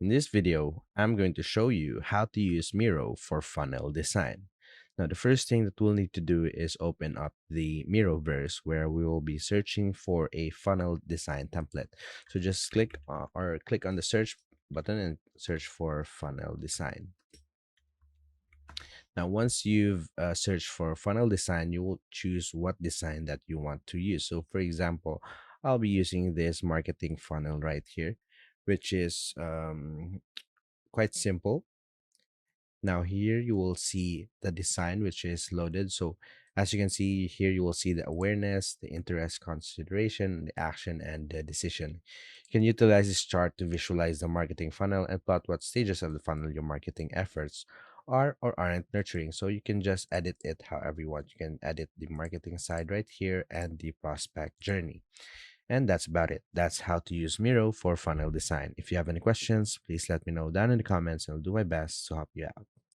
In this video, I'm going to show you how to use Miro for funnel design. Now, the first thing that we'll need to do is open up the Miroverse where we will be searching for a funnel design template. So just click on the search button and search for funnel design. Now, once you've searched for funnel design, you will choose what design that you want to use. So, for example, I'll be using this marketing funnel right here, which is quite simple. Now here you will see the design which is loaded. So as you can see here, you will see the awareness, the interest, consideration, the action, and the decision. You can utilize this chart to visualize the marketing funnel and plot what stages of the funnel your marketing efforts are or aren't nurturing. So you can just edit it however you want. You can edit the marketing side right here and the prospect journey. And that's about it. That's how to use Miro for funnel design. If you have any questions, please let me know down in the comments and I'll do my best to help you out.